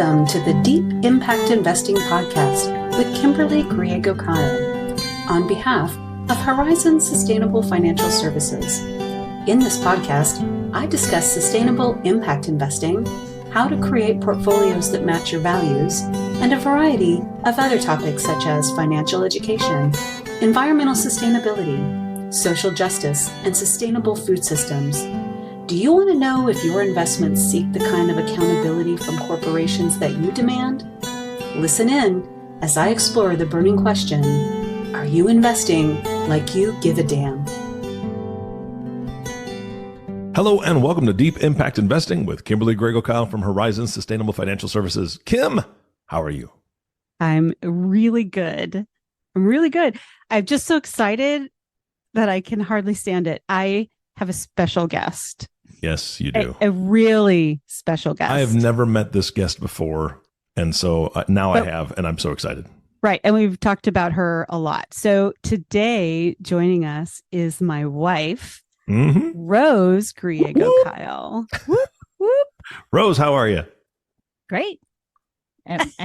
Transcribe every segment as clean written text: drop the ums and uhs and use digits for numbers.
Welcome to the Deep Impact Investing Podcast with Kimberly Griego-Kiel on behalf of Horizon Sustainable Financial Services. In this podcast, I discuss sustainable impact investing, how to create portfolios that match your values, and a variety of other topics such as financial education, environmental sustainability, social justice, and sustainable food systems. Do you want to know if your investments seek the kind of accountability from corporations that you demand? Listen in as I explore the burning question, are you investing like you give a damn? Hello and welcome to Deep Impact Investing with Kimberly Griego-Kiel from Horizon Sustainable Financial Services. Kim, how are you? I'm really good. I'm just so excited that I can hardly stand it. I have a special guest. Yes, you do. A really special guest. I have never met this guest before. And so now I have, and I'm so excited. Right. And we've talked about her a lot. So today joining us is my wife, Rose Griego-Kiel. Whoop, whoop. Rose, how are you? Great.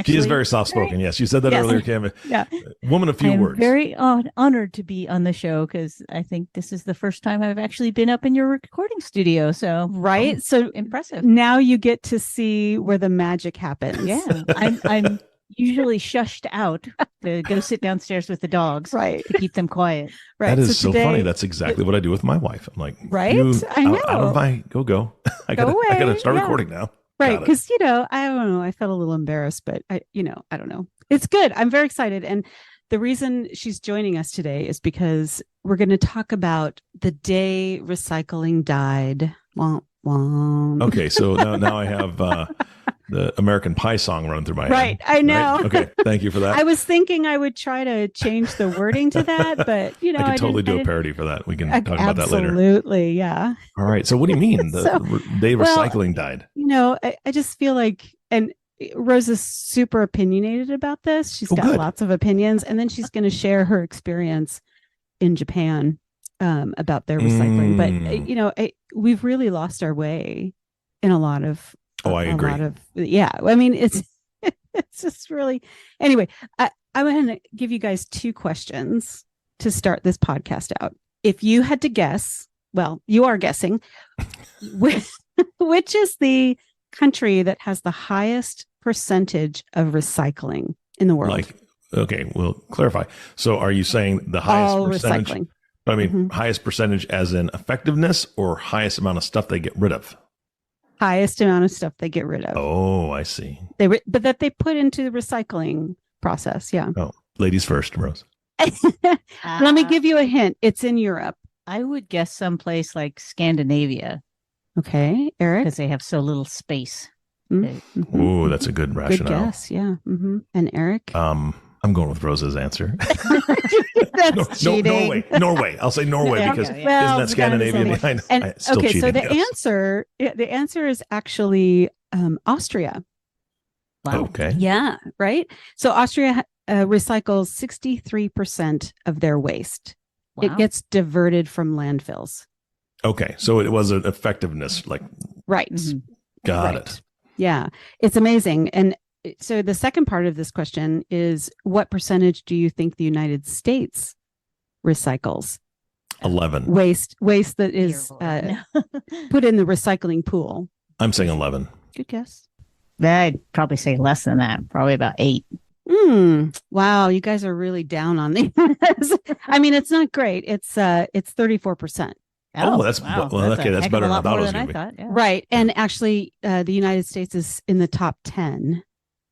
She is very soft-spoken. Yes, you said that earlier, Kim. Yeah. Woman of few I'm words. Very honored to be on the show because I think this is the first time I've actually been up in your recording studio. So right. So impressive. Now you get to see where the magic happens. Yeah. I'm usually shushed out to go sit downstairs with the dogs. Right. To keep them quiet. Right. That is so funny. That's exactly what I do with my wife. I'm like, right. I know. Out of my go. I gotta start recording now. Right. Because, I don't know. I felt a little embarrassed, but I don't know. It's good. I'm very excited. And the reason she's joining us today is because we're going to talk about the day recycling died. Womp, womp. Okay. So now I have the American Pie song running through my head. Right. I know. Right? Okay. Thank you for that. I was thinking I would try to change the wording to that, but I could totally do a parody for that. We can talk about that later. Absolutely. Yeah. All right. So what do you mean the day recycling died? I just feel like, and Rose is super opinionated about this. She's got lots of opinions, and then she's going to share her experience in Japan about their recycling. But, we've really lost our way in a lot of, I agree. I mean, it's just really, anyway, I'm going to give you guys two questions to start this podcast out. If you had to guess, well, you are guessing, which is the country that has the highest percentage of recycling in the world? We'll clarify. So are you saying the highest percentage? Recycling. But I mean, highest percentage as in effectiveness or highest amount of stuff they get rid of? Highest amount of stuff they get rid of. Oh, I see. But that they put into the recycling process. Yeah. Oh, ladies first, Rose. Let me give you a hint. It's in Europe. I would guess someplace like Scandinavia. Okay, Eric? Because they have so little space. Mm-hmm. Oh, that's a good rationale. Good guess, yeah. Mm-hmm. And Eric? I'm going with Rose's answer. That's cheating. Norway. I'll say Norway because isn't that Scandinavian? So the answer is actually Austria. Wow. Okay. Yeah, right. So Austria recycles 63% of their waste. Wow. It gets diverted from landfills. Okay, so it was an effectiveness, right. Got it. Yeah, it's amazing. And so the second part of this question is, what percentage do you think the United States recycles? 11. Waste that is put in the recycling pool. I'm saying 11. Good guess. I'd probably say less than that. Probably about 8. Wow, you guys are really down on these. I mean, it's not great. It's 34%. That's better than I thought it was going to be. Yeah. Right. And actually, the United States is in the top 10.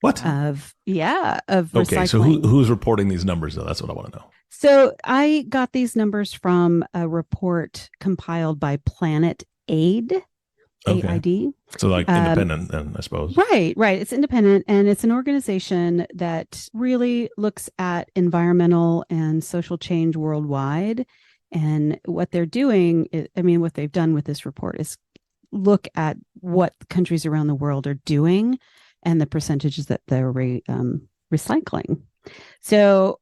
What? Of recycling. Okay, so who's reporting these numbers, though? That's what I want to know. So I got these numbers from a report compiled by Planet Aid. Okay. AID. So independent then, I suppose. Right. It's independent, and it's an organization that really looks at environmental and social change worldwide. And what they're doing, what they've done with this report is look at what countries around the world are doing and the percentages that they're recycling. So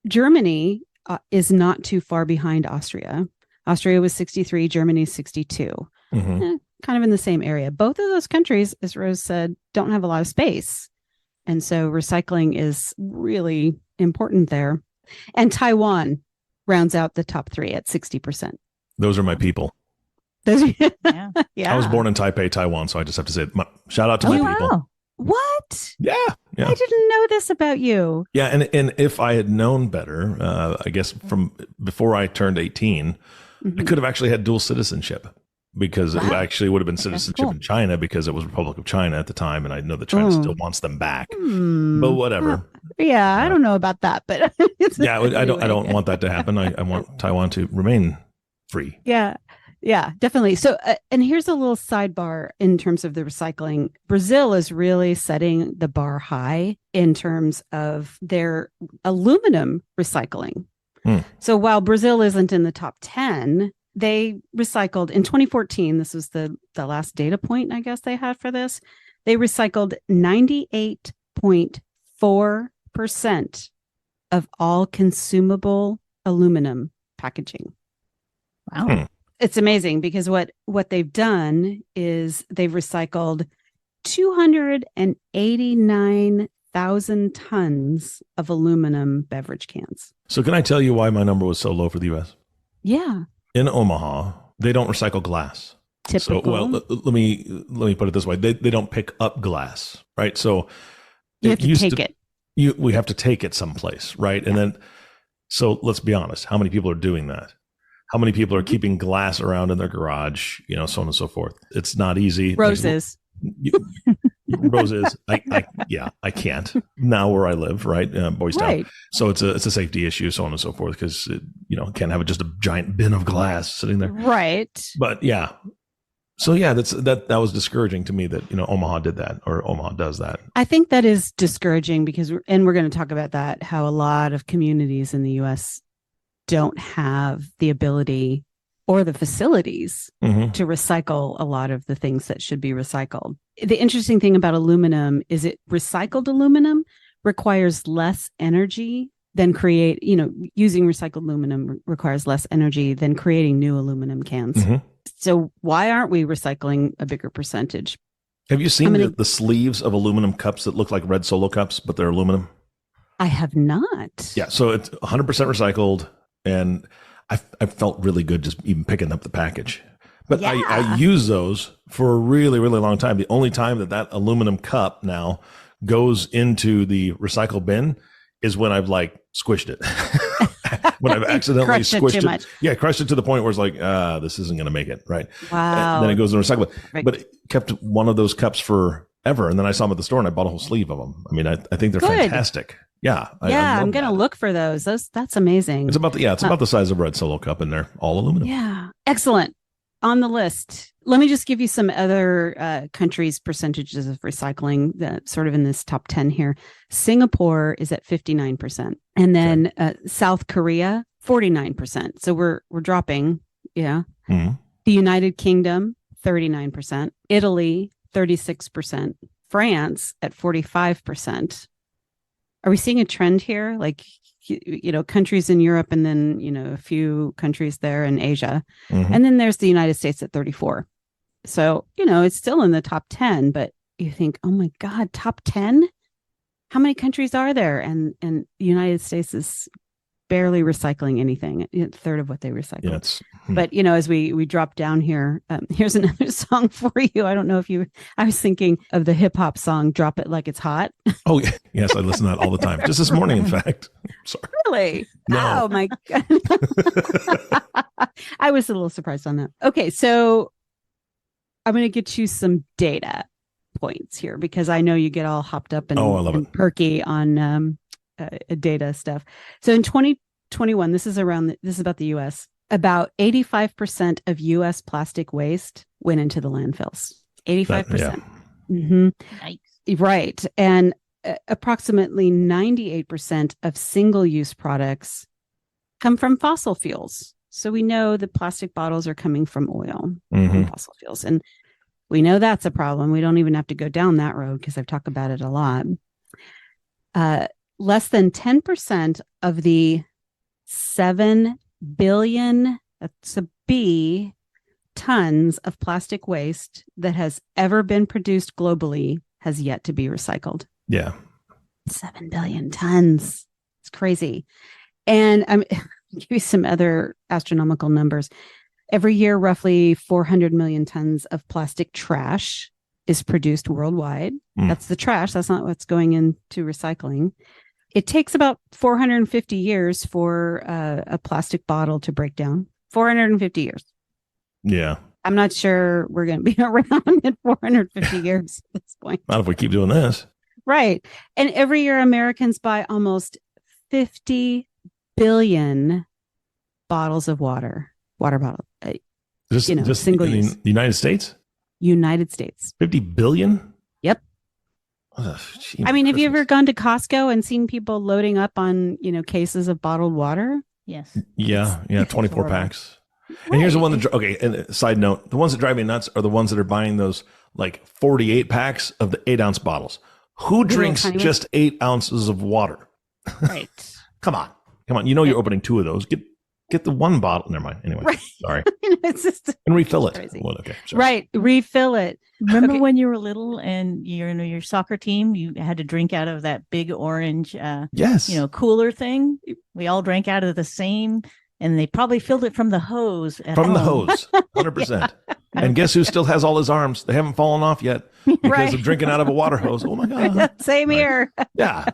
Germany is not too far behind Austria. Austria was 63, Germany 62. kind of in the same area. Both of those countries, as Rose said, don't have a lot of space. And so recycling is really important there. And Taiwan rounds out the top 3 at 60%. Those are my people. Yeah. I was born in Taipei, Taiwan, so I just have to say shout out to my people. Wow. What? Yeah. I didn't know this about you. Yeah, and if I had known better, I guess from before I turned 18, I could have actually had dual citizenship, because it actually would have been citizenship in China, because it was Republic of China at the time, and I know that China still wants them back. But whatever. I don't know about that, but I don't want that to happen. I want Taiwan to remain free. Yeah, definitely. So, and here's a little sidebar in terms of the recycling. Brazil is really setting the bar high in terms of their aluminum recycling. So while Brazil isn't in the top 10, they recycled in 2014. This was the last data point, I guess, they had for this. They recycled 98.4% of all consumable aluminum packaging. Wow. It's amazing, because what they've done is they've recycled 289,000 tons of aluminum beverage cans. So can I tell you why my number was so low for the U.S.? Yeah. In Omaha, they don't recycle glass. Typical. So, well, let me put it this way: they don't pick up glass, right? So You have to take it. We have to take it someplace, right? Yeah. And then, so let's be honest: how many people are doing that? How many people are keeping glass around in their garage? So on and so forth. It's not easy. Roses. Roses. I can't now where I live, right? Boys Town. Right. So it's a safety issue, so on and so forth, because can't have just a giant bin of glass sitting there. Right. But yeah. So yeah, that was discouraging to me that Omaha did that, or Omaha does that. I think that is discouraging because, and we're going to talk about that, how a lot of communities in the U.S. don't have the ability or the facilities to recycle a lot of the things that should be recycled. The interesting thing about aluminum is recycled aluminum requires less energy than using recycled aluminum requires less energy than creating new aluminum cans. So why aren't we recycling a bigger percentage? Have you seen the sleeves of aluminum cups that look like red Solo cups, but they're aluminum? I have not. Yeah. So it's 100% recycled. And I felt really good just even picking up the package. But I use those for a really, really long time. The only time that aluminum cup now goes into the recycle bin is when I've squished it. When I've accidentally squished it. Much. Yeah, crushed it to the point where it's this isn't going to make it. Right. Wow. And then it goes in the recycle bin. Right. But it kept one of those cups forever. And then I saw them at the store and I bought a whole sleeve of them. I mean, I think they're fantastic. Yeah. I'm going to look for those. That's amazing. It's about the size of a red Solo cup, and they're all aluminum. Yeah. Excellent. On the list, let me just give you some other countries' percentages of recycling that sort of in this top 10 here. Singapore is at 59%. And then South Korea, 49%. So we're dropping. Yeah. The United Kingdom, 39%. Italy, 36%. France at 45%. Are we seeing a trend here? Countries in Europe and then, a few countries there in Asia. And then there's the United States at 34. So, it's still in the top 10, but you think, oh my God, top 10? How many countries are there? And the United States is barely recycling anything, a third of what they recycle. Yeah, but, as we drop down here, here's another song for you. I don't know if I was thinking of the hip hop song, Drop It Like It's Hot. Oh, yeah. Yes, I listen to that all the time. Just this morning, in fact. Sorry. Really? No. Oh, my God. I was a little surprised on that. Okay, so I'm going to get you some data points here because I know you get all hopped up and perky on data stuff. So in 2021, this is about the US, about 85% of US plastic waste went into the landfills. 85%. Nice. Right. And approximately 98% of single-use products come from fossil fuels. So we know the plastic bottles are coming from oil and fossil fuels. And we know that's a problem. We don't even have to go down that road because I've talked about it a lot. Less than 10% of the 7 billion, that's a B, tons of plastic waste that has ever been produced globally has yet to be recycled. Yeah. 7 billion tons. It's crazy. And I'll give you some other astronomical numbers. Every year, roughly 400 million tons of plastic trash is produced worldwide. That's the trash. That's not what's going into recycling. It takes about 450 years for a plastic bottle to break down. 450 years. Yeah. I'm not sure we're going to be around in 450 years at this point. Not if we keep doing this. Right. And every year, Americans buy almost 50 billion bottles of water bottle. Just single use. In the United States? United States. 50 billion? Yep. Oh, I mean, have you ever gone to Costco and seen people loading up on, cases of bottled water? Yes. Yeah. 24 packs. Right. And here's the one that, and side note, the ones that drive me nuts are the ones that are buying those like 48 packs of the 8-ounce bottles. Who drinks just 8 ounces of water? Right. Come on. You're opening 2 of those. Get the one bottle. Never mind. Anyway, right. Sorry. It's just and refill it. Well, okay. Sorry. Right. Refill it. Remember when you were little and your soccer team, you had to drink out of that big orange, yes, cooler thing. We all drank out of the same, and they probably filled it from the hose. The hose, 100%. And guess who still has all his arms? They haven't fallen off yet because of drinking out of a water hose. Oh my God. Same here. Yeah.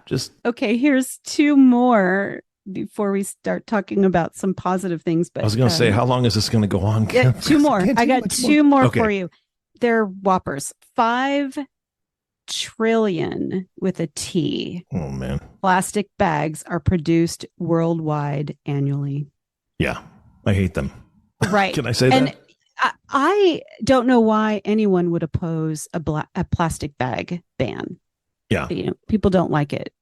Okay. Here's 2 more before we start talking about some positive things. But I was going to say, how long is this going to go on? Yeah, 2 more. I got 2 more for you. They're whoppers. 5 trillion with a T. Oh man. Plastic bags are produced worldwide annually. Yeah. I hate them. Right. Can I say that? I don't know why anyone would oppose a plastic bag ban. Yeah. People don't like it.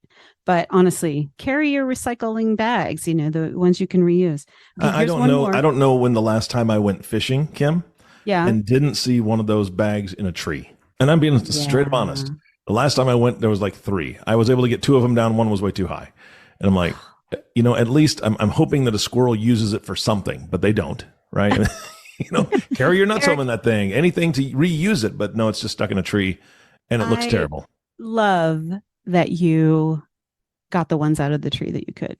But honestly, carry your recycling bags, the ones you can reuse. Okay, I don't know. I don't know when the last time I went fishing, Kim, and didn't see one of those bags in a tree. And I'm being straight up honest. The last time I went, there was like 3. I was able to get 2 of them down. One was way too high. And I'm like, at least I'm hoping that a squirrel uses it for something, but they don't, right? Carry your nuts home in that thing, anything to reuse it. But no, it's just stuck in a tree and it looks terrible. Love that you got the ones out of the tree that you could.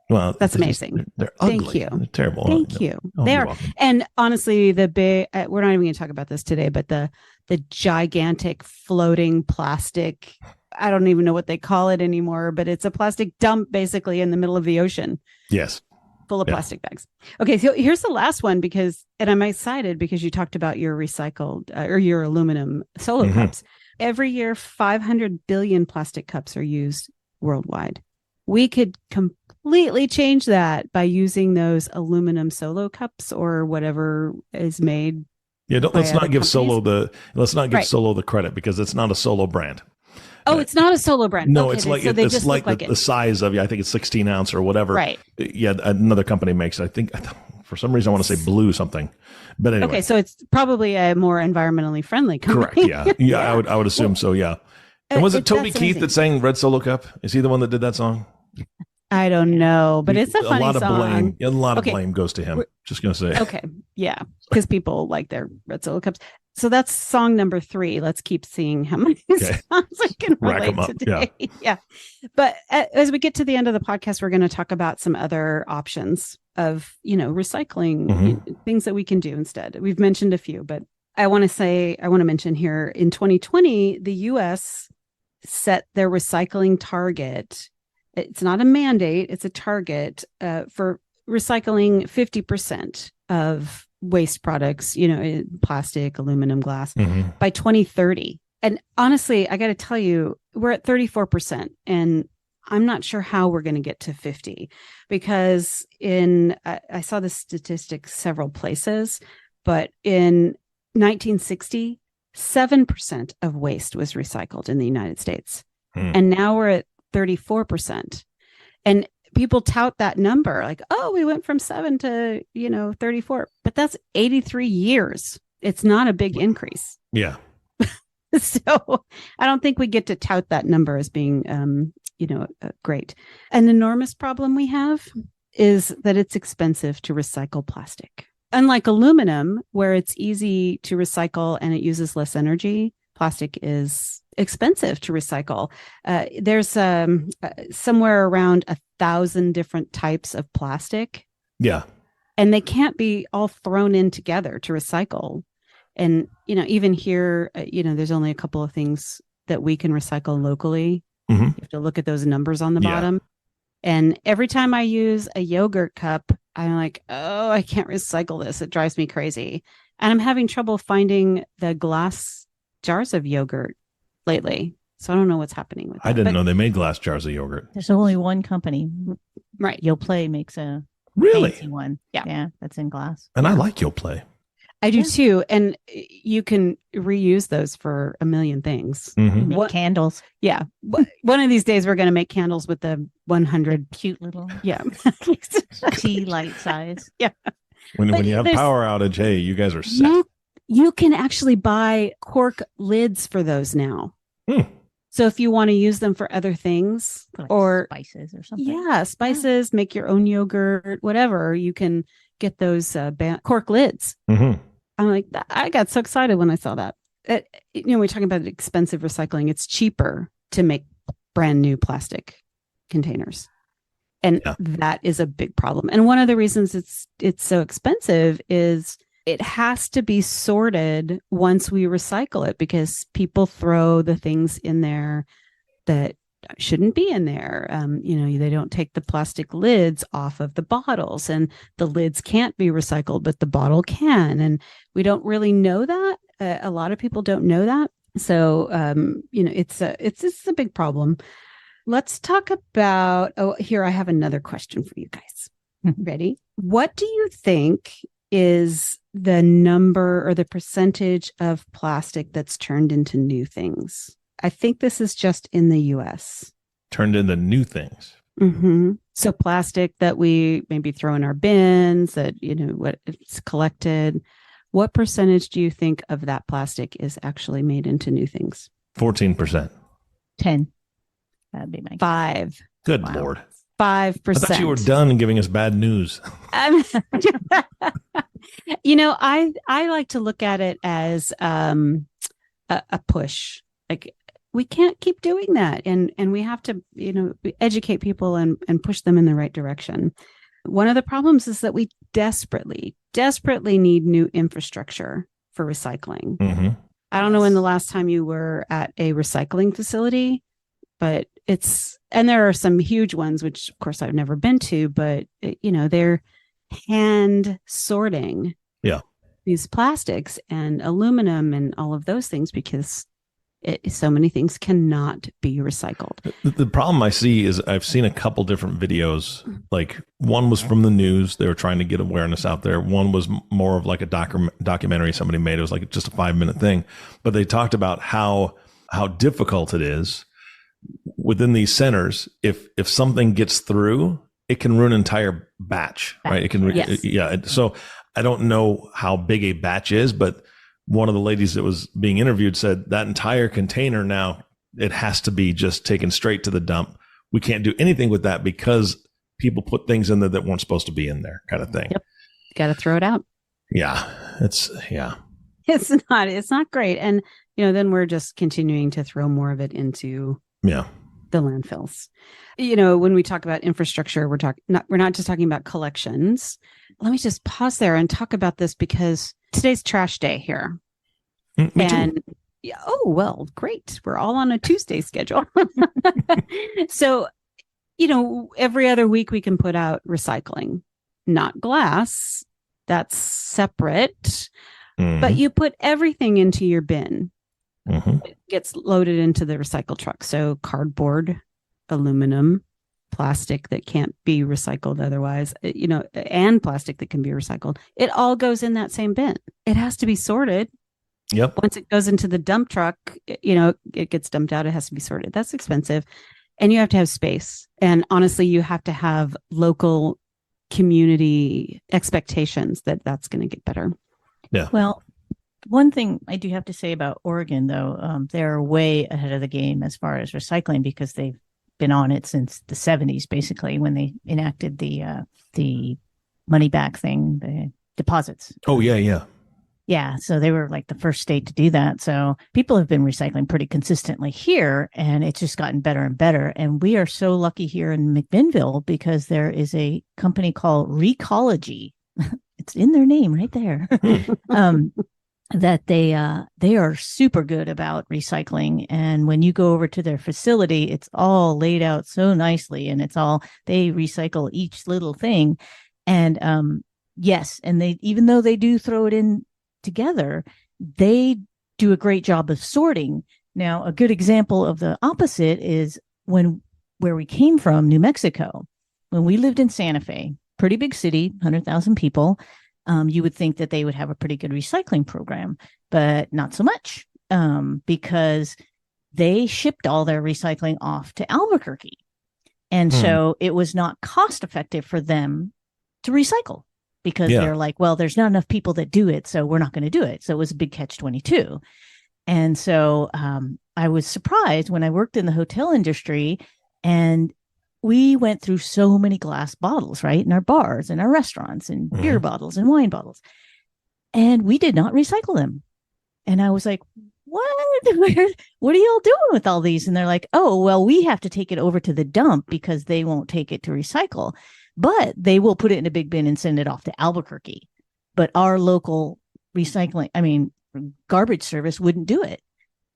Well, that's amazing. They're ugly. Thank you. They're terrible. Thank you. They are. Welcome. And honestly, the big, we're not even going to talk about this today, but the gigantic floating plastic, I don't even know what they call it anymore, but it's a plastic dump basically in the middle of the ocean. Yes. Full of plastic bags. Okay. So here's the last one and I'm excited because you talked about your recycled or your aluminum solo cups. Every year, 500 billion plastic cups are used worldwide. We could completely change that by using those aluminum solo cups or whatever is made. Yeah, let's not give Solo the credit because it's not a Solo brand. Oh, it's not a Solo brand. No, it's like the size of I think it's 16 ounce or whatever. Right. Yeah, another company makes it. I think for some reason I want to say blue something. But anyway. Okay, so it's probably a more environmentally friendly company. Correct. Yeah. I would assume so. Yeah. And was it Toby Keith that sang Red Solo Cup? Is he the one that did that song? I don't know, but it's a funny song. A lot of blame goes to him. Just going to say. Okay. Yeah. Because people like their Red Solo Cups. So that's song number 3. Let's keep seeing how many songs I can relate today. Yeah. But as we get to the end of the podcast, we're going to talk about some other options of, recycling, things that we can do instead. We've mentioned a few, but I want to mention here in 2020, the U.S. set their recycling target. It's not a mandate, it's a target for recycling 50% of waste products, plastic, aluminum, glass by 2030. And honestly, I got to tell you, we're at 34%. And I'm not sure how we're going to get to 50 because I saw the statistics several places, but in 1960, 7% of waste was recycled in the United States. And now we're at 34%. And people tout that number like, oh, we went from 7 to, 34, but that's 83 years. It's not a big increase. Yeah. So I don't think we get to tout that number as being, great. An enormous problem we have is that it's expensive to recycle plastic. unlike aluminum, where it's easy to recycle and it uses less energy, plastic is expensive to recycle. There's somewhere around 1,000 different types of plastic. Yeah. And they can't be all thrown in together to recycle. And, even here, there's only a couple of things that we can recycle locally. Mm-hmm. You have to look at those numbers on the bottom. And every time I use a yogurt cup, I'm like, oh, I can't recycle this. It drives me crazy. And I'm having trouble finding the glass jars of yogurt lately. So I don't know what's happening with that. I didn't know they made glass jars of yogurt. There's only one company. Right. Yoplait makes a Really? fancy one. Yeah. Yeah, that's in glass. And I like Yoplait. I do too. And you can reuse those for a million things. Mm-hmm. Make candles. Yeah. One of these days we're going to make candles with the 100. Cute little Yeah. tea light size. Yeah. When you have power outage, hey, you guys are set. You can actually buy cork lids for those now. So if you want to use them for other things, Like or spices or something. Yeah, spices, make your own yogurt, whatever, you can get those cork lids. Mm-hmm. I'm like, I got so excited when I saw that. We're talking about expensive recycling. It's cheaper to make brand new plastic containers. And that is a big problem. And one of the reasons it's so expensive is it has to be sorted once we recycle it, because people throw the things in there that shouldn't be in there. They don't take the plastic lids off of the bottles, and the lids can't be recycled, but the bottle can. And we don't really know that. A lot of people don't know that. So, it's a big problem. Let's talk about, here, I have another question for you guys. Ready? What do you think is the number or the percentage of plastic that's turned into new things? I think this is just in the US. Turned into new things. Mm-hmm. So plastic that we maybe throw in our bins, that, what it's collected. What percentage do you think of that plastic is actually made into new things? 14%. 10. That'd be my 5. Good Lord. 5%. I thought you were done giving us bad news. I like to look at it as a push. Like, we can't keep doing that. And we have to, educate people and push them in the right direction. One of the problems is that we desperately need new infrastructure for recycling. Mm-hmm. I don't know when the last time you were at a recycling facility, but there are some huge ones, which of course I've never been to, but they're hand sorting these plastics and aluminum and all of those things, because so many things cannot be recycled. The problem I see is I've seen a couple different videos. Like, one was from the news. They were trying to get awareness out there. One was more of like a documentary somebody made. It was like just a 5-minute thing, but they talked about how difficult it is within these centers. If something gets through, it can ruin an entire batch, right? It can, yes. So I don't know how big a batch is, but one of the ladies that was being interviewed said that entire container now, it has to be just taken straight to the dump. We can't do anything with that because people put things in there that weren't supposed to be in there, kind of thing. Yep. Got to throw it out. Yeah. It's not great. And, then we're just continuing to throw more of it into the landfills. When we talk about infrastructure, we're not just talking about collections. Let me just pause there and talk about this, because today's trash day here. Me too. Oh, well, great. We're all on a Tuesday schedule. So, every other week we can put out recycling, not glass. That's separate. Mm-hmm. But you put everything into your bin. Mm-hmm. It gets loaded into the recycle truck. So cardboard, aluminum, plastic that can't be recycled otherwise, and plastic that can be recycled. It all goes in that same bin. It has to be sorted. Yep. Once it goes into the dump truck, it gets dumped out. It has to be sorted. That's expensive. And you have to have space. And honestly, you have to have local community expectations that that's going to get better. Yeah. Well, one thing I do have to say about Oregon, though, they're way ahead of the game as far as recycling, because they've been on it since the 70s, basically, when they enacted the money back thing, the deposits. Oh, yeah, yeah. Yeah. So they were like the first state to do that. So people have been recycling pretty consistently here, and it's just gotten better and better. And we are so lucky here in McMinnville because there is a company called Recology. It's in their name right there. That they are super good about recycling. And when you go over to their facility, it's all laid out so nicely, and they recycle each little thing. And yes, and they, even though they do throw it in together, they do a great job of sorting. Now, a good example of the opposite is where we came from, New Mexico. When we lived in Santa Fe, pretty big city, 100,000 people, you would think that they would have a pretty good recycling program, but not so much, because they shipped all their recycling off to Albuquerque. And so it was not cost effective for them to recycle, because they're like, well, there's not enough people that do it, so we're not going to do it. So it was a big catch-22. And so I was surprised when I worked in the hotel industry, and we went through so many glass bottles, right, in our bars and our restaurants, and beer bottles and wine bottles, and we did not recycle them. And I was like, what are y'all doing with all these? And they're like, oh, well, we have to take it over to the dump because they won't take it to recycle, but they will put it in a big bin and send it off to Albuquerque. But our local garbage service wouldn't do it.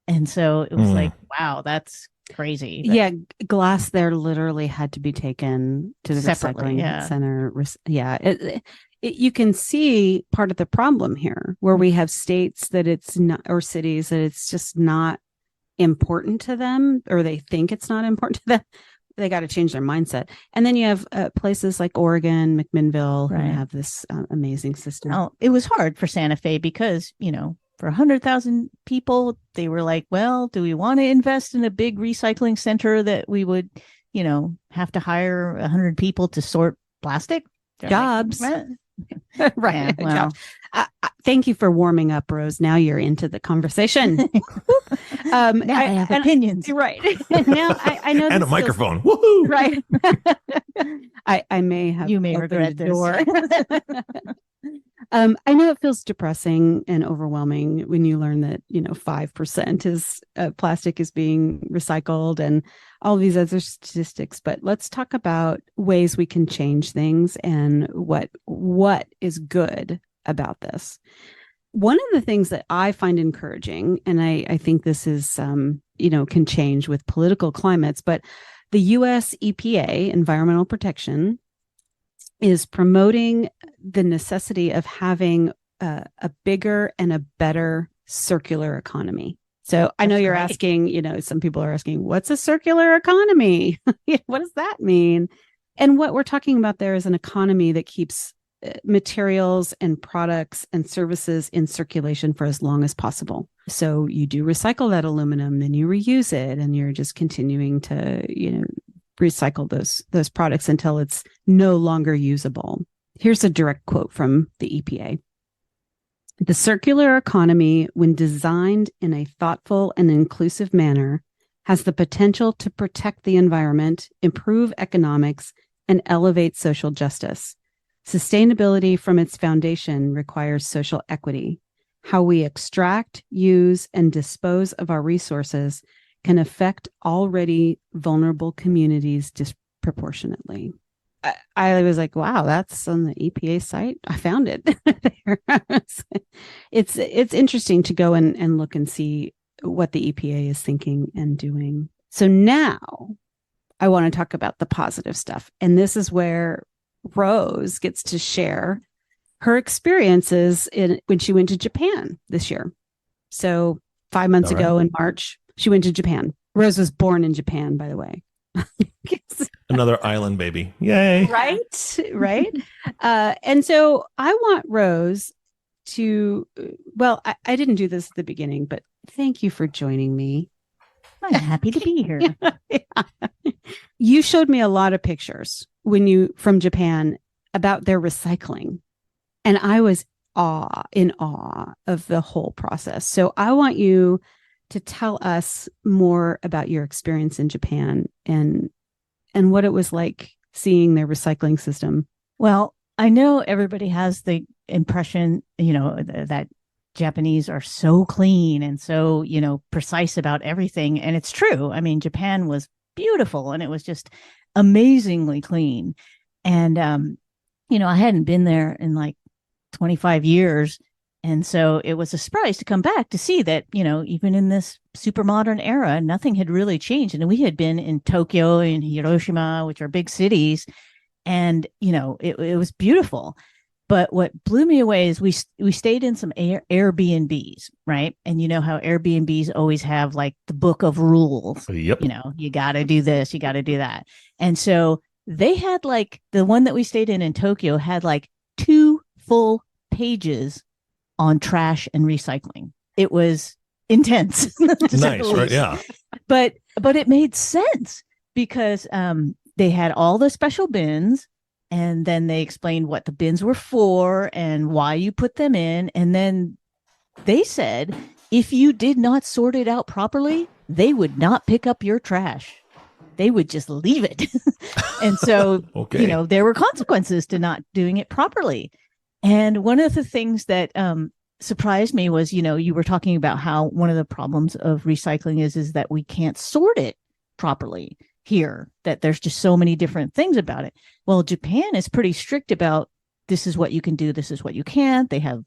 And so it was like, wow, that's crazy. But yeah, glass there literally had to be taken to the recycling center. You can see part of the problem here, where we have states that it's not, or cities that it's just not important to them, or they think it's not important to them. They got to change their mindset. And then you have places like Oregon, McMinnville, who have this amazing system. Well, it was hard for Santa Fe because, for 100,000 people, they were like, well, do we want to invest in a big recycling center that we would, have to hire 100 people to sort plastic? Jobs. Like, right. Yeah, well, thank you for warming up, Rose. Now you're into the conversation. Now I have opinions. Right. Now I know. And a microphone. Woohoo! Right. I may have. You may regret the door. I know it feels depressing and overwhelming when you learn that 5% is plastic is being recycled and all these other statistics. But let's talk about ways we can change things and what is good about this. One of the things that I find encouraging, and I think this is can change with political climates, but the U.S. EPA, Environmental Protection, is promoting the necessity of having a bigger and a better circular economy. So I know you're asking, some people are asking, what's a circular economy? What does that mean? And what we're talking about there is an economy that keeps materials and products and services in circulation for as long as possible. So you do recycle that aluminum, then you reuse it, and you're just continuing to, recycle those products until it's no longer usable. Here's a direct quote from the EPA. The circular economy, when designed in a thoughtful and inclusive manner, has the potential to protect the environment, improve economics, and elevate social justice. Sustainability from its foundation requires social equity. How we extract, use, and dispose of our resources can affect already vulnerable communities disproportionately. I was like, wow, that's on the EPA site. I found it there. It's interesting to go and look and see what the EPA is thinking and doing. So now I want to talk about the positive stuff. And this is where Rose gets to share her experiences when she went to Japan this year. So 5 months ago in March, she went to Japan. Rose was born in Japan, by the way. Another island baby. Yay. Right. And so I want Rose to, I didn't do this at the beginning, but thank you for joining me. I'm happy to be here. Yeah. You showed me a lot of pictures from Japan about their recycling. And I was in awe of the whole process. So I want you to tell us more about your experience in Japan and what it was like seeing their recycling system. Well, I know everybody has the impression, that Japanese are so clean and so, precise about everything. And it's true. I mean, Japan was beautiful and it was just amazingly clean. And, I hadn't been there in like 25 years. And so it was a surprise to come back to see that, even in this super modern era, nothing had really changed. And we had been in Tokyo and Hiroshima, which are big cities. And, it was beautiful. But what blew me away is we stayed in some Airbnbs, right? And you know how Airbnbs always have like the book of rules. Yep. You got to do this, you got to do that. And so they had like the one that we stayed in Tokyo had like 2 full pages on trash and recycling. It was intense. Nice, right? Yeah. But it made sense because they had all the special bins, and then they explained what the bins were for and why you put them in. And then they said, if you did not sort it out properly, they would not pick up your trash. They would just leave it. And so, okay. There were consequences to not doing it properly. And one of the things that surprised me was, you were talking about how one of the problems of recycling is that we can't sort it properly here, that there's just so many different things about it. Well, Japan is pretty strict about this is what you can do, this is what you can't. They have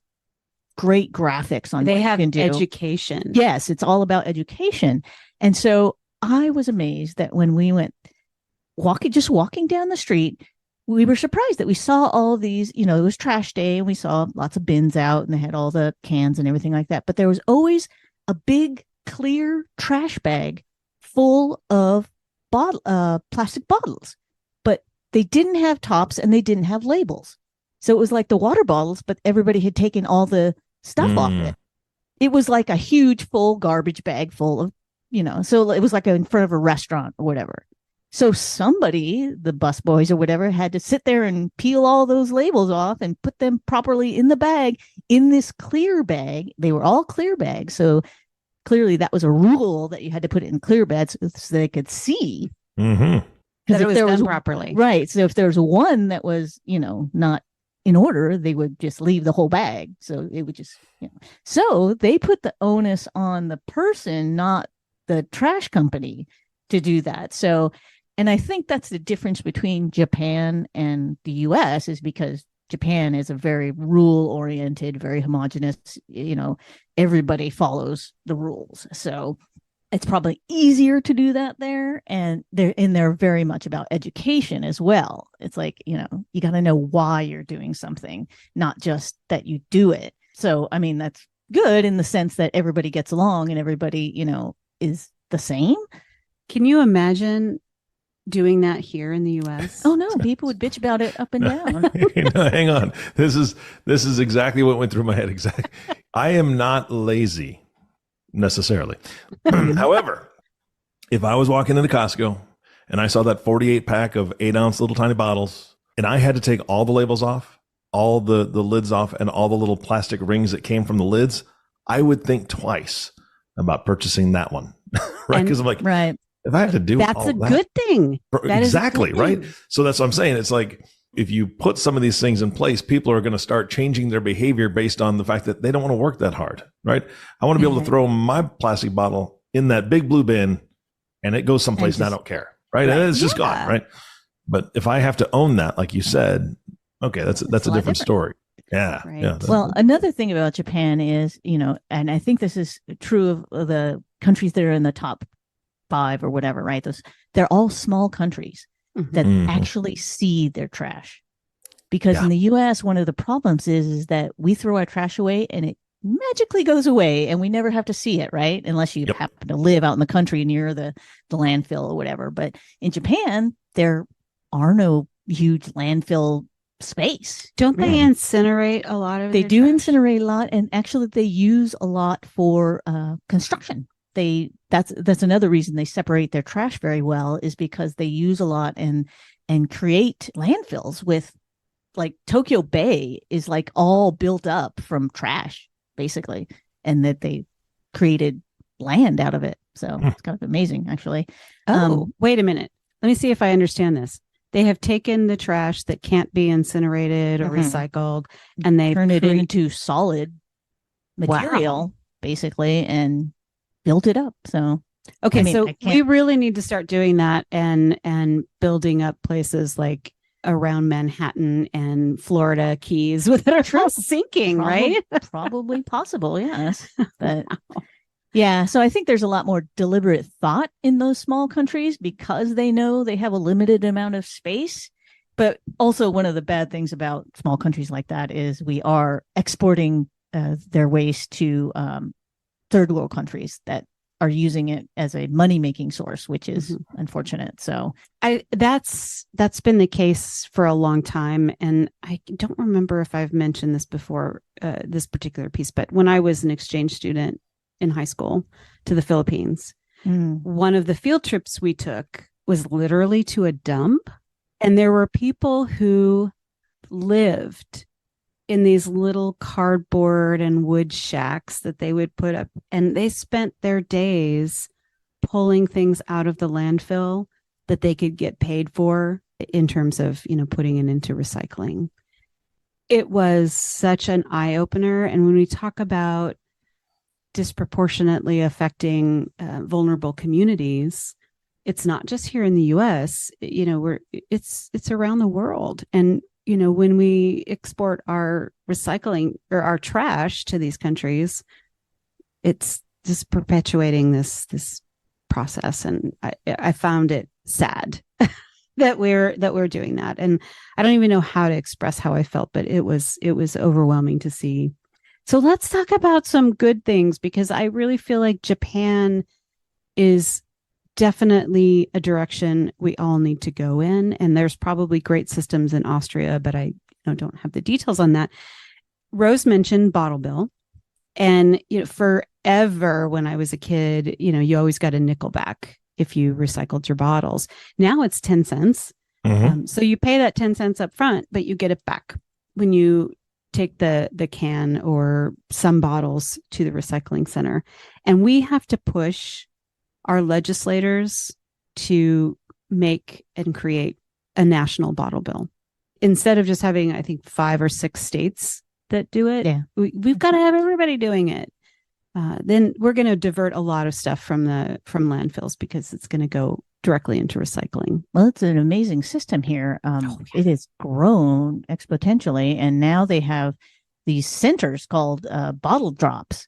great graphics on what you can do. Education. Yes, it's all about education. And so I was amazed that when we went walking down the street, we were surprised that we saw all these, it was trash day and we saw lots of bins out and they had all the cans and everything like that. But there was always a big clear trash bag full of plastic bottles, but they didn't have tops and they didn't have labels. So it was like the water bottles, but everybody had taken all the stuff off it. It was like a huge full garbage bag full of, so it was like in front of a restaurant or whatever. So somebody, the bus boys or whatever, had to sit there and peel all those labels off and put them properly in the bag, in this clear bag. They were all clear bags. So clearly that was a rule that you had to put it in clear bags so they could see. Mm-hmm. That it was done properly. Right. So if there was one that was, not in order, they would just leave the whole bag. So it would just, So they put the onus on the person, not the trash company, to do that. So, and I think that's the difference between Japan and the US, is because Japan is a very rule oriented, very homogenous, everybody follows the rules. So it's probably easier to do that there. And they're very much about education as well. It's like, you got to know why you're doing something, not just that you do it. So, I mean, that's good in the sense that everybody gets along and everybody, is the same. Can you imagine doing that here in the US? Oh no, people would bitch about it up and down. No, hang on. This is exactly what went through my head. Exactly. I am not lazy necessarily. However, if I was walking into Costco and I saw that 48 pack of 8-ounce little tiny bottles and I had to take all the labels off, all the lids off, and all the little plastic rings that came from the lids, I would think twice about purchasing that one. Right? Because I'm like, right. If I have to do that's all a that, good thing. Exactly, right? So that's what I'm saying. It's like, if you put some of these things in place, people are going to start changing their behavior based on the fact that they don't want to work that hard, right? I want to be able to throw my plastic bottle in that big blue bin and it goes someplace and I don't care, right? And it's just gone, right? But if I have to own that, like you said, okay, that's a different story. Yeah. Right. Yeah. Well, another thing about Japan is, and I think this is true of the countries that are in the top 5 or whatever, right? They're all small countries that actually see their trash. Because in the US, one of the problems is that we throw our trash away and it magically goes away and we never have to see it, right? Unless you happen to live out in the country near the landfill or whatever. But in Japan, there are no huge landfill space. Don't they incinerate a lot of They their do trash? incinerate a lot, and actually they use a lot for construction. That's another reason they separate their trash very well, is because they use a lot and create landfills with, like, Tokyo Bay is like all built up from trash basically, and that they created land out of it. So it's kind of amazing, actually. Wait a minute. Let me see if I understand this. They have taken the trash that can't be incinerated or recycled, and they turn it into solid material, basically, and built it up. So okay, so we really need to start doing that and building up places like around Manhattan and Florida Keys that are sinking, right? Probably possible, yes. But yeah, so I think there's a lot more deliberate thought in those small countries because they know they have a limited amount of space. But also one of the bad things about small countries like that is we are exporting their waste to third world countries that are using it as a money-making source, which is unfortunate. So that's been the case for a long time. And I don't remember if I've mentioned this before, this particular piece, but when I was an exchange student in high school to the Philippines, one of the field trips we took was literally to a dump. And there were people who lived in these little cardboard and wood shacks that they would put up, and they spent their days pulling things out of the landfill that they could get paid for in terms of, putting it into recycling. It was such an eye-opener. And when we talk about disproportionately affecting vulnerable communities, it's not just here in the US, it's around the world. And when we export our recycling or our trash to these countries, it's just perpetuating this process. And I found it sad that we're doing that. And I don't even know how to express how I felt, but it was overwhelming to see. So let's talk about some good things, because I really feel like Japan is definitely a direction we all need to go in. And there's probably great systems in Austria, but I don't have the details on that. Rose mentioned bottle bill. And forever when I was a kid, you always got a nickel back if you recycled your bottles. Now it's 10 cents. So you pay that 10 cents up front, but you get it back when you take the can or some bottles to the recycling center. And we have to push our legislators to make and create a national bottle bill. Instead of just having, I think, 5 or 6 states that do it, we've got to have everybody doing it. Then we're going to divert a lot of stuff from landfills because it's going to go directly into recycling. Well, it's an amazing system here. It has grown exponentially, and now they have these centers called bottle drops,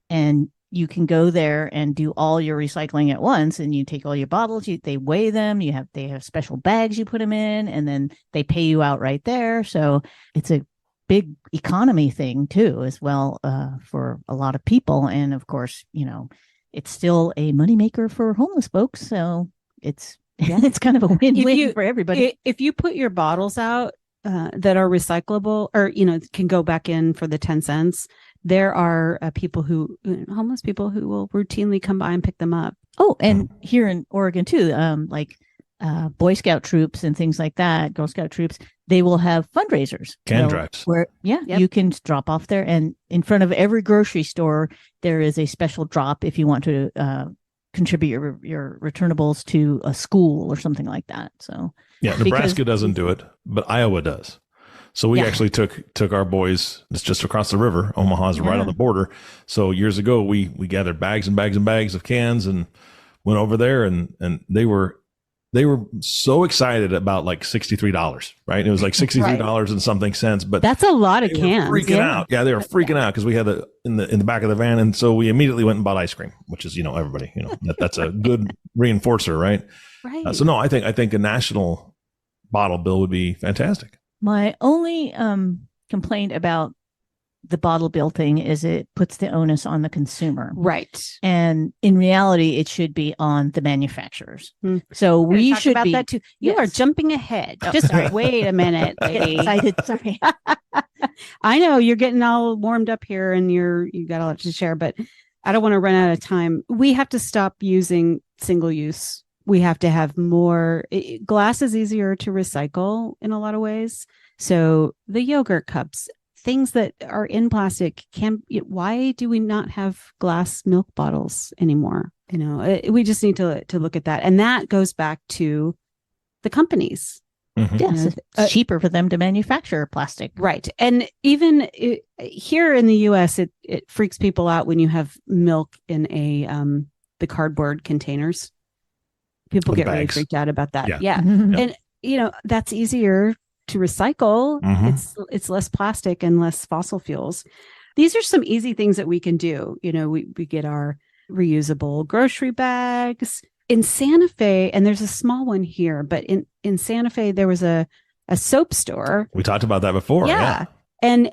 and you can go there and do all your recycling at once, and you take all your bottles, they weigh them, they have special bags you put them in, and then they pay you out right there. So it's a big economy thing too, as well, for a lot of people. And of course, it's still a moneymaker for homeless folks. So it's kind of a win-win for everybody. If you put your bottles out that are recyclable or, can go back in for the 10 cents, there are homeless people who will routinely come by and pick them up. Oh, and here in Oregon too, like Boy Scout troops and things like that, Girl Scout troops, they will have fundraisers. Drives. Where, you can drop off there. And in front of every grocery store, there is a special drop if you want to contribute your returnables to a school or something like that. So Nebraska doesn't do it, but Iowa does. So we actually took our boys, it's just across the river. Omaha's right on the border. So years ago, we gathered bags and bags and bags of cans and went over there, and they were so excited about like $63, right? It was like $63 and something cents, but that's a lot of cans. Freaking out. Yeah, they were freaking out because we had in the back of the van. And so we immediately went and bought ice cream, which is, everybody, that's a good reinforcer, right? Right. So no, I think a national bottle bill would be fantastic. My only complaint about the bottle bill thing is it puts the onus on the consumer. Right. And in reality, it should be on the manufacturers. So we should talk about that too. You are jumping ahead. Just wait a minute, lady. Excited. Sorry. I know you're getting all warmed up here and you got a lot to share, but I don't want to run out of time. We have to stop using single use. We have to have more. Glass is easier to recycle in a lot of ways. So the yogurt cups, things that are in plastic, why do we not have glass milk bottles anymore? We just need to look at that. And that goes back to the companies. Yes, it's cheaper for them to manufacture plastic. Right. And even here in the US, it freaks people out when you have milk in the cardboard containers. People get really freaked out about that. Yeah. And, that's easier to recycle. It's less plastic and less fossil fuels. These are some easy things that we can do. We get our reusable grocery bags. In Santa Fe, and there's a small one here, but in Santa Fe, there was a soap store. We talked about that before. Yeah. And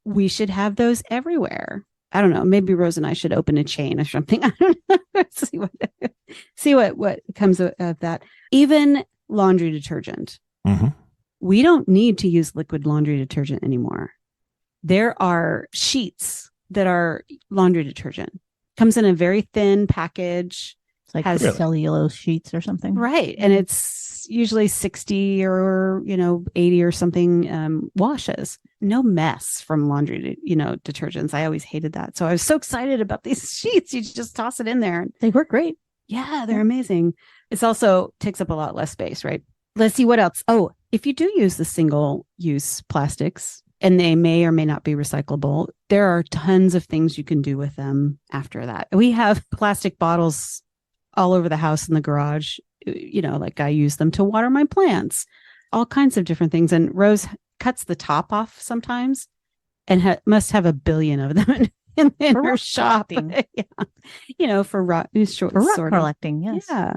we should have those everywhere. I don't know. Maybe Rose and I should open a chain or something. I don't know. See what comes of that. Even laundry detergent. We don't need to use liquid laundry detergent anymore. There are sheets that are laundry detergent. Comes in a very thin package. It's like cellulose sheets or something. Right. And it's usually 60 or, 80 or something washes. No mess from laundry, detergents. I always hated that. So I was so excited about these sheets. You just toss it in there. They work great. Yeah, they're amazing. It's also takes up a lot less space, right? Let's see what else. Oh, if you do use the single-use plastics, and they may or may not be recyclable, there are tons of things you can do with them after that. We have plastic bottles all over the house in the garage. Like I use them to water my plants, all kinds of different things. And Rose cuts the top off sometimes and must have a billion of them in her shop. For rock collecting. Yes. Yeah.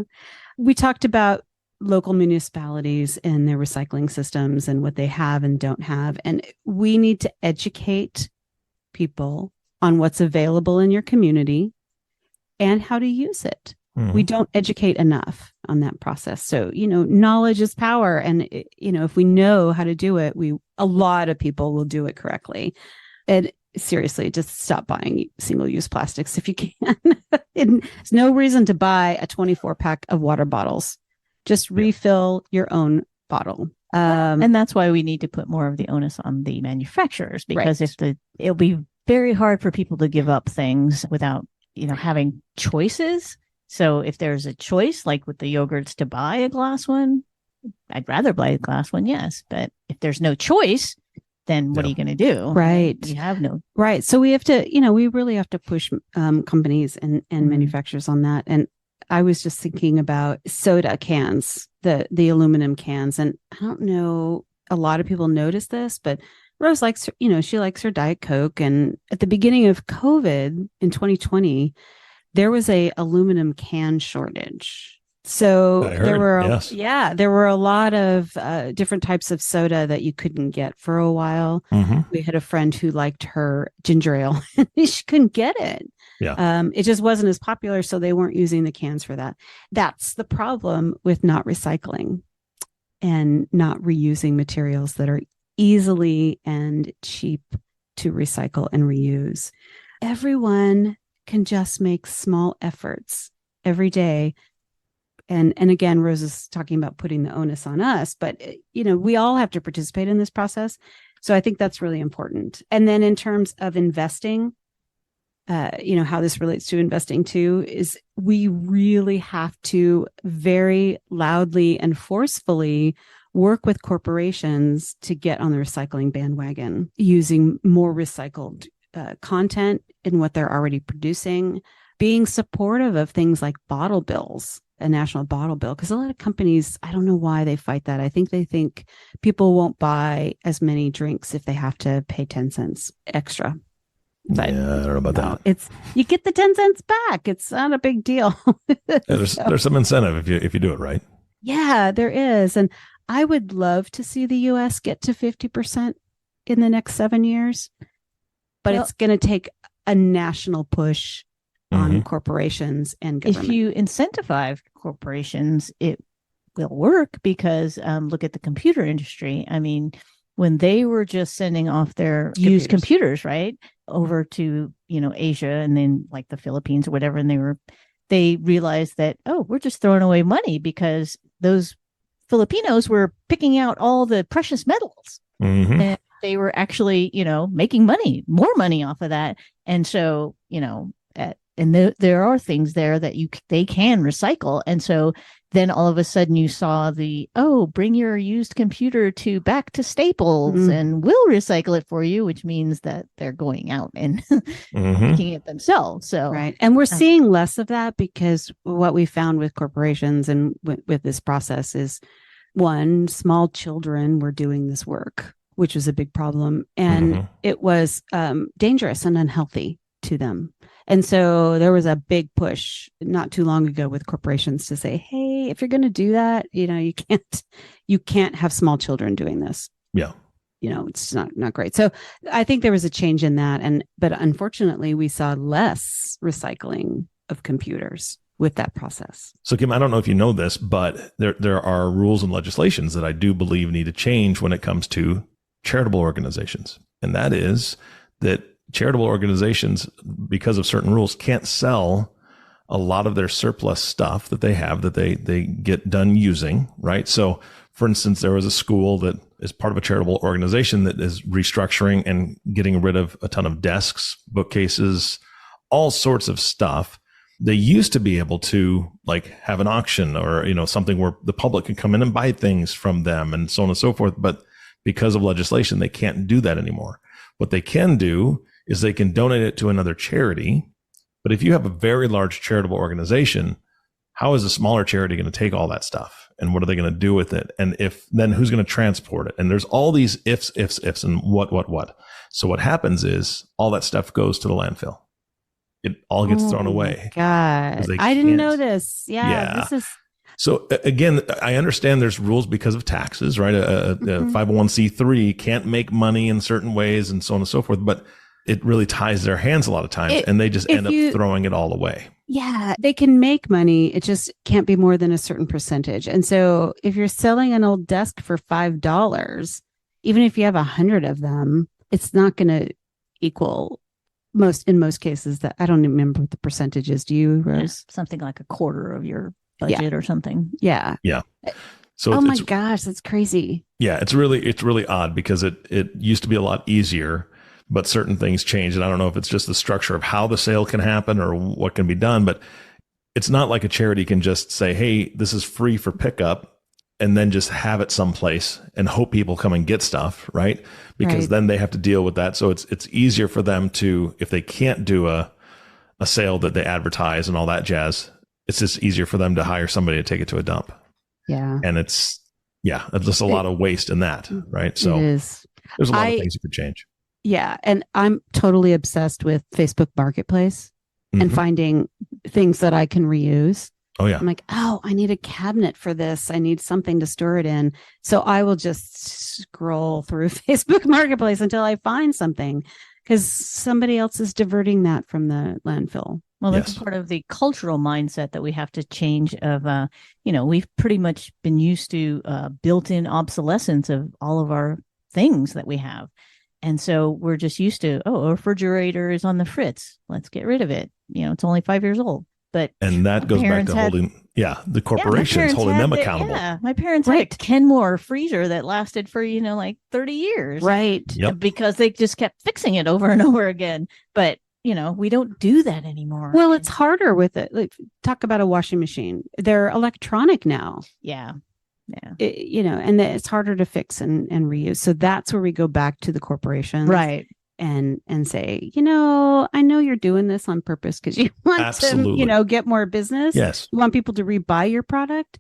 We talked about local municipalities and their recycling systems and what they have and don't have. And we need to educate people on what's available in your community and how to use it. We don't educate enough on that process. So, knowledge is power. And, if we know how to do it, a lot of people will do it correctly. And seriously, just stop buying single-use plastics if you can. There's no reason to buy a 24-pack of water bottles. Just refill your own bottle. And that's why we need to put more of the onus on the manufacturers, because it'll be very hard for people to give up things without, having choices. So if there's a choice, like with the yogurts, to buy a glass one, I'd rather buy a glass one, yes. But if there's no choice, then what are you going to do? Right. You have no. Right. So we have to, we really have to push companies and manufacturers on that. And I was just thinking about soda cans, the aluminum cans. And I don't know, a lot of people notice this, but Rose likes, she likes her Diet Coke. And at the beginning of COVID in 2020, there was a aluminum can shortage. So there were a lot of different types of soda that you couldn't get for a while. We had a friend who liked her ginger ale and she couldn't get it. Yeah. It just wasn't as popular, so they weren't using the cans for that. That's the problem with not recycling and not reusing materials that are easily and cheap to recycle and reuse. Everyone can just make small efforts every day. And again, Rose is talking about putting the onus on us, but we all have to participate in this process. So I think that's really important. And then in terms of investing, how this relates to investing too, is we really have to very loudly and forcefully work with corporations to get on the recycling bandwagon, using more recycled content in what they're already producing, being supportive of things like bottle bills, a national bottle bill, because a lot of companies, I don't know why they fight that. I think they think people won't buy as many drinks if they have to pay 10 cents extra. But I don't know about that. You get the 10 cents back. It's not a big deal. There's some incentive if you do it right. Yeah, there is. And I would love to see the US get to 50% in the next 7 years. But it's going to take a national push on corporations and government. If you incentivize corporations, it will work, because look at the computer industry. I mean, when they were just sending off their used computers, right, over to, Asia and then like the Philippines or whatever, and they realized that, we're just throwing away money, because those Filipinos were picking out all the precious metals. And they were actually, making more money off of that. And so, there are things there that they can recycle. And so then all of a sudden you saw bring your used computer back to Staples and we'll recycle it for you, which means that they're going out and making it themselves. So, right. And we're seeing less of that because what we found with corporations and with this process is, one, small children were doing this work, which was a big problem. And it was dangerous and unhealthy to them. And so there was a big push not too long ago with corporations to say, hey, if you're going to do that, you can't have small children doing this. Yeah. It's not great. So I think there was a change in that. But unfortunately, we saw less recycling of computers with that process. So Kim, I don't know if you know this, but there are rules and legislations that I do believe need to change when it comes to charitable organizations. And that is that charitable organizations, because of certain rules, can't sell a lot of their surplus stuff that they have that they get done using, right? So for instance, there was a school that is part of a charitable organization that is restructuring and getting rid of a ton of desks, bookcases, all sorts of stuff. They used to be able to have an auction or, something where the public could come in and buy things from them and so on and so forth. But because of legislation, they can't do that anymore. What they can do is they can donate it to another charity. But if you have a very large charitable organization, how is a smaller charity going to take all that stuff? And what are they going to do with it? And then who's going to transport it? And there's all these ifs, and what. So what happens is all that stuff goes to the landfill. It all gets thrown away. God, I didn't know this. Yeah. This is. So again, I understand there's rules because of taxes, right? A 501c3 can't make money in certain ways and so on and so forth, but it really ties their hands a lot of times and they just end up throwing it all away. Yeah, they can make money. It just can't be more than a certain percentage. And so if you're selling an old desk for $5, even if you have 100 of them, it's not going to equal in most cases that I don't remember what the percentage is. Do you, Rose? Something like a quarter of your budget or something. Yeah. Yeah. So my gosh, that's crazy. Yeah, it's really odd because it used to be a lot easier, but certain things changed. And I don't know if it's just the structure of how the sale can happen or what can be done, but it's not like a charity can just say, hey, this is free for pickup and then just have it someplace and hope people come and get stuff, right? Because then they have to deal with that. So it's easier for them to, if they can't do a sale that they advertise and all that jazz, it's just easier for them to hire somebody to take it to a dump. Yeah. And it's just a lot of waste in that, right? So there's a lot of things you could change. Yeah. And I'm totally obsessed with Facebook Marketplace and finding things that I can reuse. Oh, yeah. I'm like, I need a cabinet for this. I need something to store it in. So I will just scroll through Facebook Marketplace until I find something because somebody else is diverting that from the landfill. Well, that's part of the cultural mindset that we have to change of, we've pretty much been used to built-in obsolescence of all of our things that we have. And so we're just used to, a refrigerator is on the fritz. Let's get rid of it. It's only 5 years old. And that goes back to holding, the corporations holding them accountable. Yeah, my parents had a Kenmore freezer that lasted for, 30 years. Right. Yep. Because they just kept fixing it over and over again. But, we don't do that anymore. Well, it's harder with it. Like, talk about a washing machine. They're electronic now. Yeah. Yeah. And it's harder to fix and reuse. So that's where we go back to the corporations. Right. And say, I know you're doing this on purpose because you want to, get more business. Yes. You want people to rebuy your product.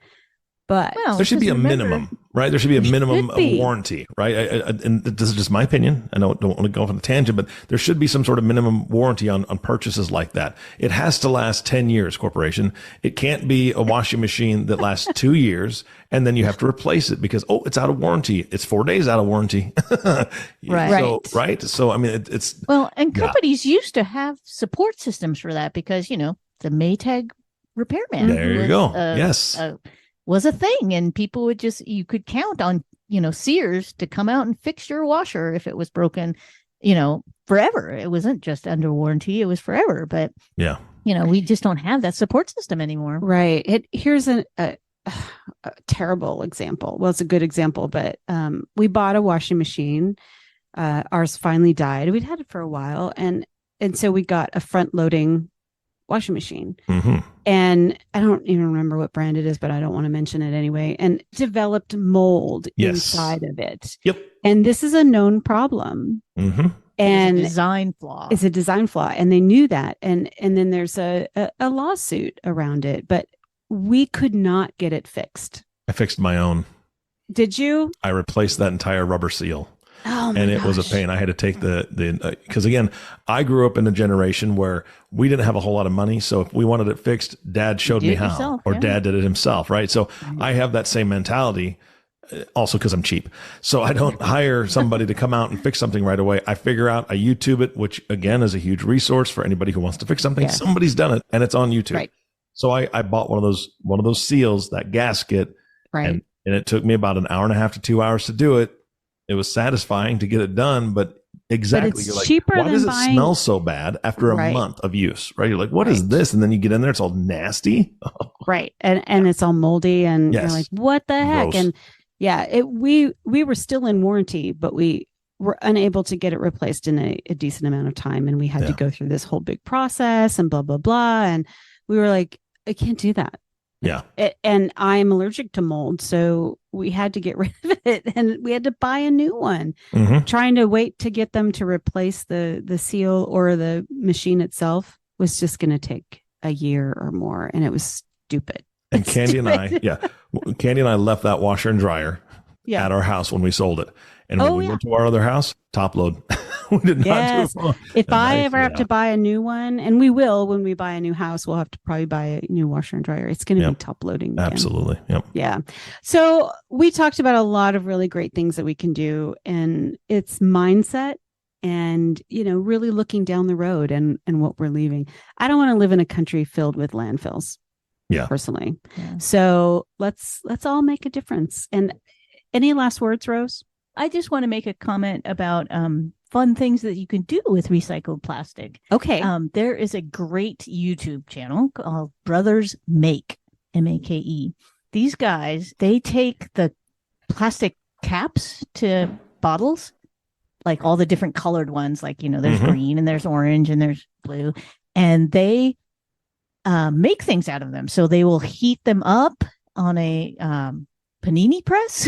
But there should be a minimum, right? There should be a minimum of warranty, right? And this is just my opinion. I don't want to go off on a tangent, but there should be some sort of minimum warranty on purchases like that. It has to last 10 years, corporation. It can't be a washing machine that lasts 2 years and then you have to replace it because, it's out of warranty. It's 4 days out of warranty. Right. So, I mean, it's. Well, and companies used to have support systems for that because, the Maytag repairman. There you go. Yes. Was a thing, and people would you could count on, Sears to come out and fix your washer if it was broken, forever. It wasn't just under warranty, it was forever. But we just don't have that support system anymore. Right. Here's a terrible example. Well, it's a good example, but we bought a washing machine. Ours finally died. We'd had it for a while, and so we got a front loading washing machine. Mm-hmm. And I don't even remember what brand it is, but I don't want to mention it anyway. And developed mold inside of it. Yep. And this is a known problem. Mm-hmm. And it's a design flaw. It's a design flaw. And they knew that. And then there's a lawsuit around it, but we could not get it fixed. I fixed my own. Did you? I replaced that entire rubber seal. Oh, and it was a pain. I had to take because again, I grew up in a generation where we didn't have a whole lot of money. So if we wanted it fixed, Dad showed me how, or Dad did it himself. Right. So I have that same mentality also because I'm cheap. So I don't hire somebody to come out and fix something right away. I figure out, I YouTube it, which again is a huge resource for anybody who wants to fix something. Yes. Somebody's done it and it's on YouTube. Right. So I bought one of those seals, that gasket. Right. And it took me about an hour and a half to 2 hours to do it. It was satisfying to get it done, but exactly. But you're like, cheaper why than does it buying... smell so bad after a month of use? Right. You're like, what is this? And then you get in there, it's all nasty. Right. And it's all moldy and you're like, what the heck? Gross. And we were still in warranty, but we were unable to get it replaced in a decent amount of time. And we had to go through this whole big process and blah, blah, blah. And we were like, I can't do that. Yeah. And I'm allergic to mold. So we had to get rid of it and we had to buy a new one. Mm-hmm. Trying to wait to get them to replace the seal or the machine itself was just going to take a year or more. And it was stupid. And Candy and I left that washer and dryer at our house when we sold it. And when we went to our other house, top load. We did not do it. If I ever have to buy a new one, and we will when we buy a new house, we'll have to probably buy a new washer and dryer. It's going to be top loading again. Absolutely. Yep. Yeah. So we talked about a lot of really great things that we can do, and it's mindset and, really looking down the road and what we're leaving. I don't want to live in a country filled with landfills. Yeah. Personally. Yeah. So let's all make a difference. And any last words, Rose? I just want to make a comment about fun things that you can do with recycled plastic. Okay. There is a great YouTube channel called Brothers Make, M-A-K-E. These guys, they take the plastic caps to bottles, like all the different colored ones, like, there's green and there's orange and there's blue, and they make things out of them. So they will heat them up on a panini press.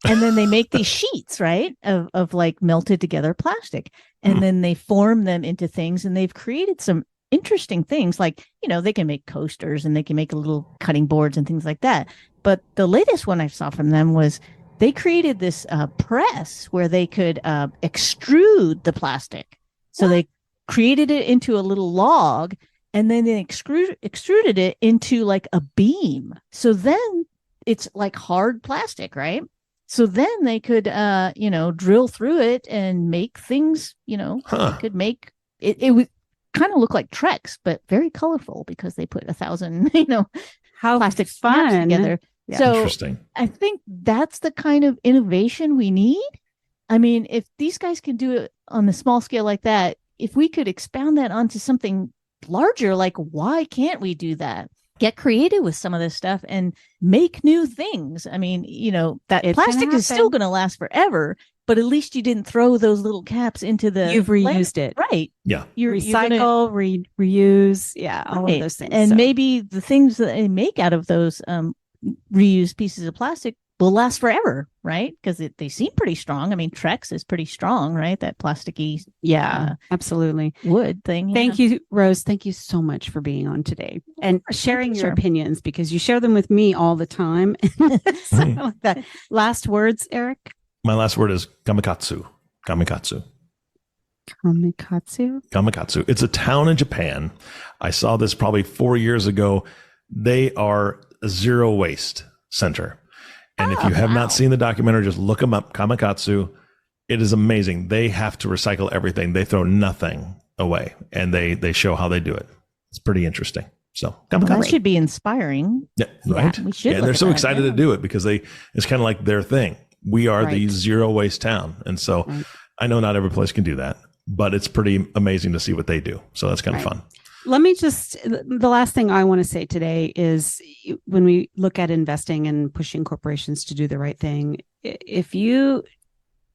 And then they make these sheets, right, of like melted together plastic. And then they form them into things. And they've created some interesting things like, they can make coasters and they can make little cutting boards and things like that. But the latest one I saw from them was they created this press where they could extrude the plastic. So they created it into a little log and then they extruded it into like a beam. So then it's like hard plastic, right? So then they could, drill through it and make things, they could make it. It would kind of look like Trex, but very colorful because they put 1,000, how plastic fun together. Yeah. So interesting. I think that's the kind of innovation we need. I mean, if these guys can do it on a small scale like that, if we could expound that onto something larger, like why can't we do that? Get creative with some of this stuff and make new things. I mean, that plastic is still going to last forever, but at least you didn't throw those little caps into the... You've reused it. Right. Yeah. You recycle, reuse. Yeah. All of those things. And maybe the things that they make out of those reused pieces of plastic will last forever, right? Because they seem pretty strong. I mean, Trex is pretty strong, right? That plasticky, absolutely wood thing. Thank you, Rose. Thank you so much for being on today and sharing your opinions because you share them with me all the time. Like that. Last words, Eric? My last word is kamikatsu. Kamikatsu. Kamikatsu? Kamikatsu. It's a town in Japan. I saw this probably 4 years ago. They are a zero waste center. And if you have not seen the documentary, just look them up, Kamikatsu. It is amazing. They have to recycle everything. They throw nothing away, and they show how they do it. It's pretty interesting. So Kamikatsu. Well, that should be inspiring. Yeah, right? We should. And they're so excited to do it because it's kind of like their thing. We are the zero waste town. And so I know not every place can do that, but it's pretty amazing to see what they do. So that's kind of fun. Let me the last thing I want to say today is when we look at investing and pushing corporations to do the right thing, if you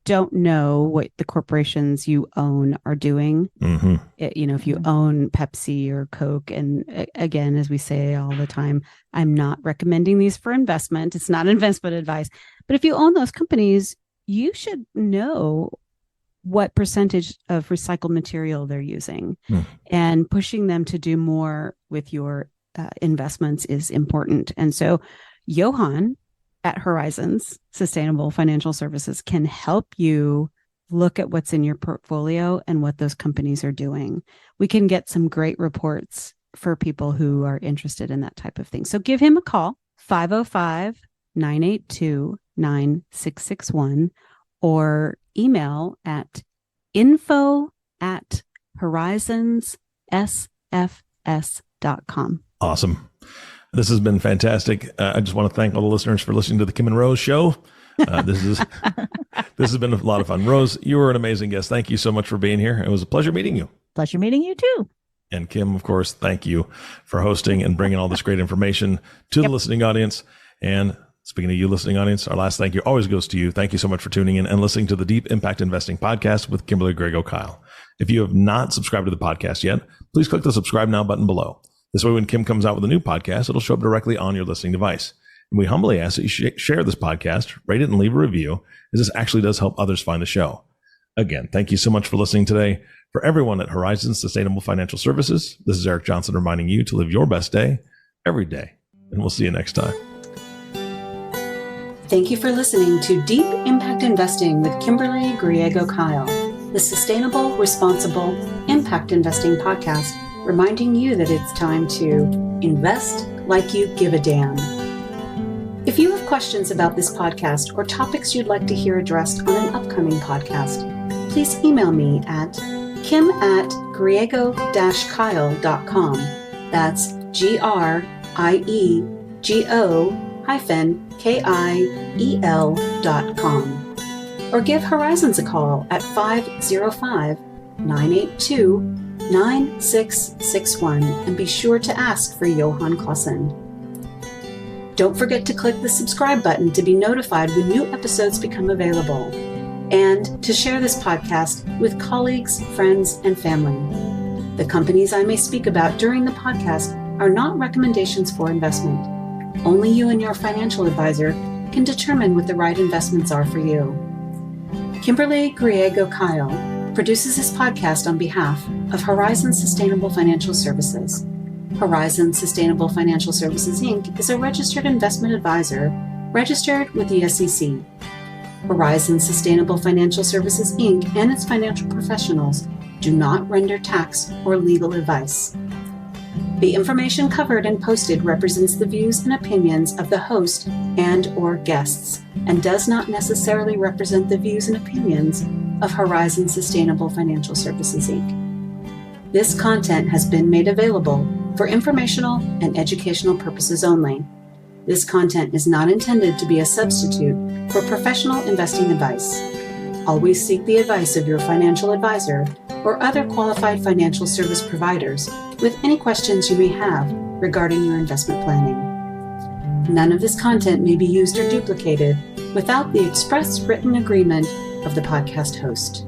don't know what the corporations you own are doing. Mm-hmm. If you own Pepsi or Coke, and again, as we say all the time, I'm not recommending these for investment. It's not investment advice. But if you own those companies, you should know what percentage of recycled material they're using, and pushing them to do more with your investments is important. And so Johan at Horizons Sustainable Financial Services can help you look at what's in your portfolio and what those companies are doing. We can get some great reports for people who are interested in that type of thing. So give him a call, 505-982-9661, or email at info@horizonssfs.com. Awesome. This has been fantastic. I just want to thank all the listeners for listening to the Kim and Rose show. This has been a lot of fun. Rose, you were an amazing guest. Thank you so much for being here. It was a pleasure meeting you. Pleasure meeting you too. And Kim, of course, thank you for hosting and bringing all this great information to the listening audience. And speaking of you, listening audience, our last thank you always goes to you. Thank you so much for tuning in and listening to the Deep Impact Investing Podcast with Kimberly Griego-Kiel. If you have not subscribed to the podcast yet, please click the subscribe now button below. This way, when Kim comes out with a new podcast, it'll show up directly on your listening device. And we humbly ask that you share this podcast, rate it, and leave a review, as this actually does help others find the show. Again, thank you so much for listening today. For everyone at Horizon Sustainable Financial Services, this is Eric Johnson reminding you to live your best day every day. And we'll see you next time. Thank you for listening to Deep Impact Investing with Kimberly Griego-Kiel, the Sustainable, Responsible Impact Investing podcast, reminding you that it's time to invest like you give a damn. If you have questions about this podcast or topics you'd like to hear addressed on an upcoming podcast, please email me at kim@griego-kiel.com. That's GRIEGO-KIEL.com. Or give Horizons a call at 505-982-9661 and be sure to ask for Johan Clausen. Don't forget to click the subscribe button to be notified when new episodes become available, and to share this podcast with colleagues, friends, and family. The companies I may speak about during the podcast are not recommendations for investment. Only you and your financial advisor can determine what the right investments are for you. Kimberly Griego-Kiel produces this podcast on behalf of Horizon Sustainable Financial Services. Horizon Sustainable Financial Services, Inc. is a registered investment advisor registered with the SEC. Horizon Sustainable Financial Services, Inc. and its financial professionals do not render tax or legal advice. The information covered and posted represents the views and opinions of the host and/or guests, and does not necessarily represent the views and opinions of Horizon Sustainable Financial Services, Inc. This content has been made available for informational and educational purposes only. This content is not intended to be a substitute for professional investing advice. Always seek the advice of your financial advisor or other qualified financial service providers with any questions you may have regarding your investment planning. None of this content may be used or duplicated without the express written agreement of the podcast host.